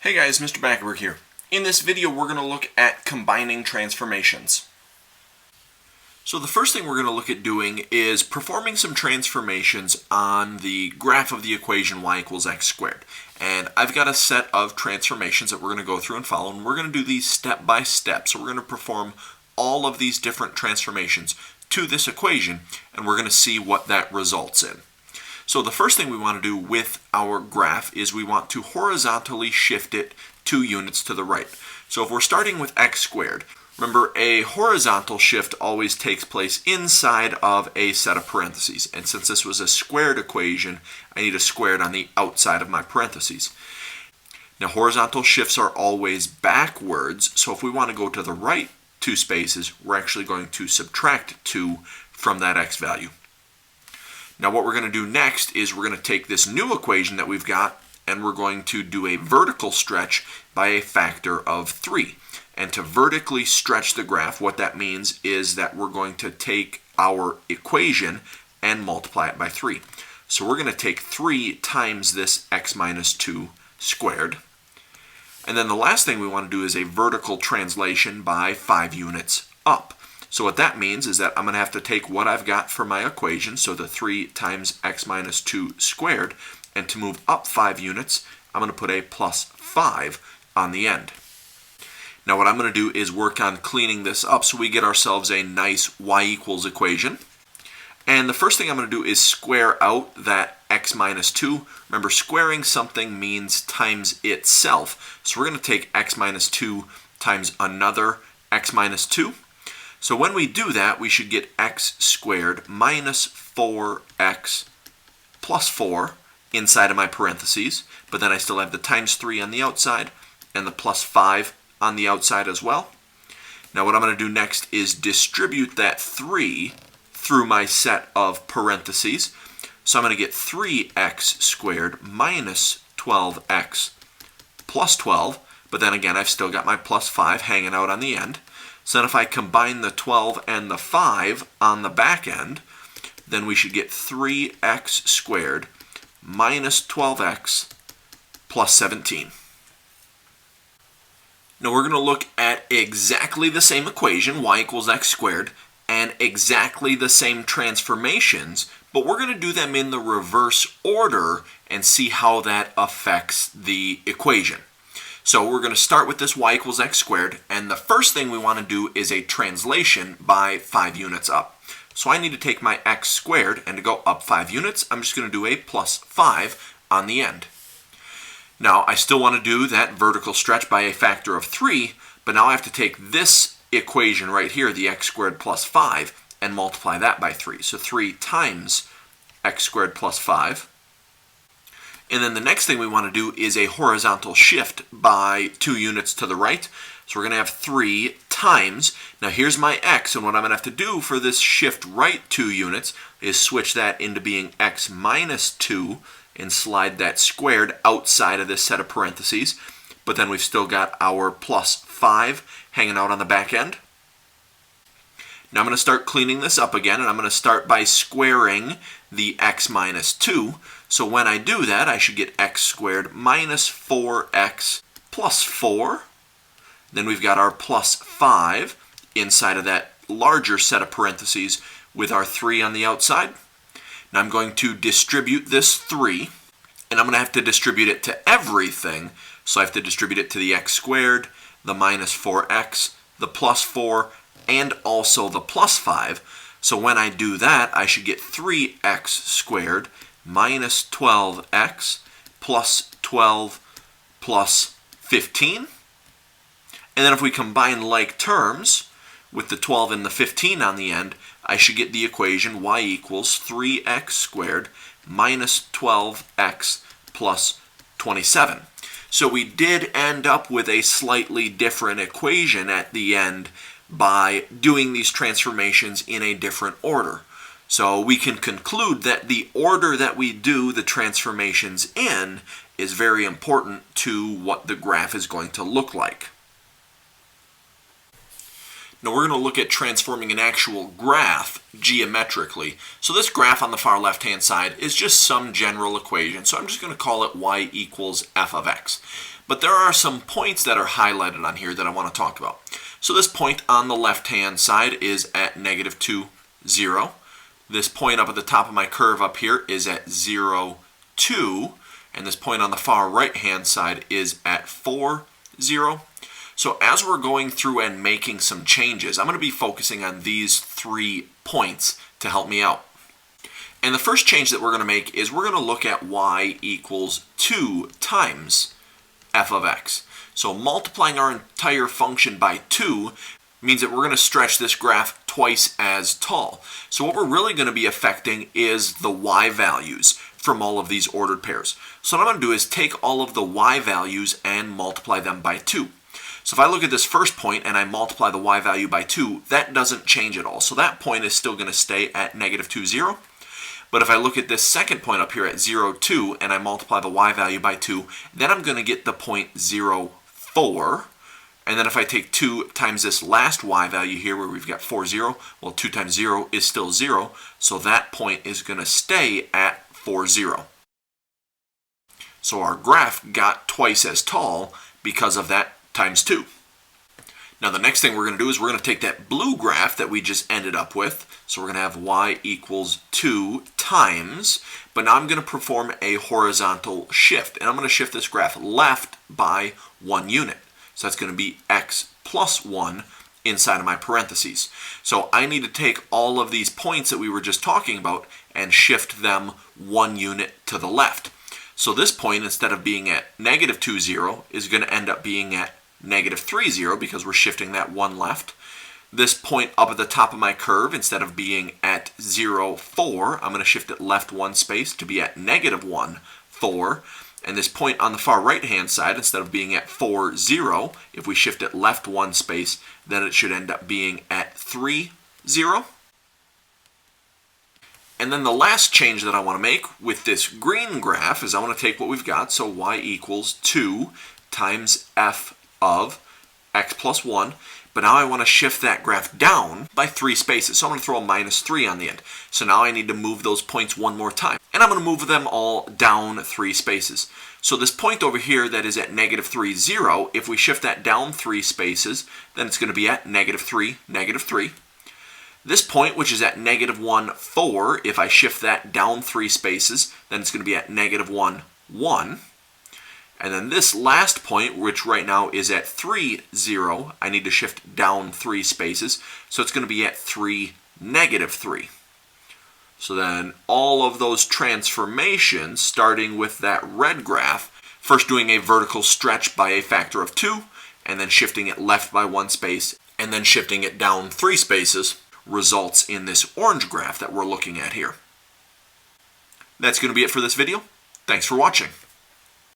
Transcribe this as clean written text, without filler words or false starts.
Hey guys, Mr. Backerberg here. In this video we're going to look at combining transformations. So the first thing we're going to look at doing is performing some transformations on the graph of the equation y equals x squared. And I've got a set of transformations that we're going to go through and follow, and we're going to do these step by step. So we're going to perform all of these different transformations to this equation, and we're going to see what that results in. So the first thing we want to do with our graph is we want to horizontally shift it 2 units to the right. So if we're starting with x squared, remember a horizontal shift always takes place inside of a set of parentheses. And since this was a squared equation, I need a squared on the outside of my parentheses. Now horizontal shifts are always backwards, so if we want to go to the right 2 spaces, we're actually going to subtract 2 from that x value. Now what we're going to do next is we're going to take this new equation that we've got and we're going to do a vertical stretch by a factor of 3. And to vertically stretch the graph, what that means is that we're going to take our equation and multiply it by 3. So we're going to take 3 times this x minus 2 squared. And then the last thing we want to do is a vertical translation by 5 units up. So what that means is that I'm going to have to take what I've got for my equation, so the 3 times x minus 2 squared, and to move up 5 units, I'm going to put a plus 5 on the end. Now what I'm going to do is work on cleaning this up so we get ourselves a nice y equals equation. And the first thing I'm going to do is square out that x minus 2. Remember, squaring something means times itself. So we're going to take x minus 2 times another x minus 2. So when we do that, we should get x squared minus 4x plus 4 inside of my parentheses, but then I still have the times 3 on the outside and the plus 5 on the outside as well. Now what I'm going to do next is distribute that 3 through my set of parentheses. So I'm going to get 3x squared minus 12x plus 12, but then again I've still got my plus 5 hanging out on the end. So then if I combine the 12 and the 5 on the back end, then we should get 3x squared minus 12x plus 17. Now we're going to look at exactly the same equation, y equals x squared, and exactly the same transformations, but we're going to do them in the reverse order and see how that affects the equation. So we're going to start with this y equals x squared, and the first thing we want to do is a translation by 5 units up. So I need to take my x squared, and to go up 5 units, I'm just going to do a plus 5 on the end. Now I still want to do that vertical stretch by a factor of 3, but now I have to take this equation right here, the x squared plus 5, and multiply that by 3. So 3 times x squared plus 5. And then the next thing we want to do is a horizontal shift by 2 units to the right. So we're going to have 3 times. Now here's my x, and what I'm going to have to do for this shift right 2 units is switch that into being x minus 2 and slide that squared outside of this set of parentheses. But then we've still got our plus 5 hanging out on the back end. Now I'm going to start cleaning this up again, and I'm going to start by squaring the x minus 2. So when I do that, I should get x squared minus 4x plus 4. Then we've got our plus 5 inside of that larger set of parentheses with our 3 on the outside. Now I'm going to distribute this 3, and I'm going to have to distribute it to everything. So I have to distribute it to the x squared, the minus 4x, the plus 4, and also the plus 5. So when I do that, I should get 3x squared minus 12x plus 12 plus 15. And then if we combine like terms with the 12 and the 15 on the end, I should get the equation y equals 3x squared minus 12x plus 27. So we did end up with a slightly different equation at the end by doing these transformations in a different order. So we can conclude that the order that we do the transformations in is very important to what the graph is going to look like. Now we're going to look at transforming an actual graph geometrically. So this graph on the far left-hand side is just some general equation. So I'm just going to call it y equals f of x. But there are some points that are highlighted on here that I want to talk about. So this point on the left-hand side is at negative 2, 0. This point up at the top of my curve up here is at 0, 2. And this point on the far right-hand side is at 4, 0. So as we're going through and making some changes, I'm going to be focusing on these 3 points to help me out. And the first change that we're going to make is we're going to look at y equals 2 times f of x. So multiplying our entire function by 2 means that we're going to stretch this graph twice as tall. So what we're really going to be affecting is the y values from all of these ordered pairs. So what I'm going to do is take all of the y values and multiply them by 2. So if I look at this first point and I multiply the y value by 2, that doesn't change at all. So that point is still going to stay at negative 2, 0. But if I look at this second point up here at 0, 2, and I multiply the y value by 2, then I'm going to get the point 0, 4. And then if I take 2 times this last y value here where we've got 4, 0, well 2 times 0 is still 0, so that point is going to stay at 4, 0. So our graph got twice as tall because of that times 2. Now the next thing we're going to do is we're going to take that blue graph that we just ended up with. So we're going to have y equals 2 times, but now I'm going to perform a horizontal shift. And I'm going to shift this graph left by 1 unit. So that's going to be x plus 1 inside of my parentheses. So I need to take all of these points that we were just talking about and shift them 1 unit to the left. So this point, instead of being at negative 2, 0, is going to end up being at negative 3, 0 because we're shifting that 1 left. This point up at the top of my curve, instead of being at 0, 4, I'm going to shift it left 1 space to be at negative 1, 4. And this point on the far right-hand side, instead of being at 4, 0, if we shift it left 1 space, then it should end up being at 3, 0. And then the last change that I want to make with this green graph is I want to take what we've got, so y equals 2 times f of x plus 1, but now I want to shift that graph down by 3 spaces, so I'm going to throw a minus 3 on the end. So now I need to move those points one more time, and I'm going to move them all down 3 spaces. So this point over here that is at negative 3, 0, if we shift that down 3 spaces, then it's going to be at negative 3, negative 3. This point, which is at negative 1, 4, if I shift that down 3 spaces, then it's going to be at negative 1, 1. And then this last point, which right now is at 3, 0, I need to shift down 3 spaces, so it's going to be at 3, negative 3. So then all of those transformations, starting with that red graph, first doing a vertical stretch by a factor of 2, and then shifting it left by 1 space, and then shifting it down 3 spaces, results in this orange graph that we're looking at here. That's going to be it for this video. Thanks for watching.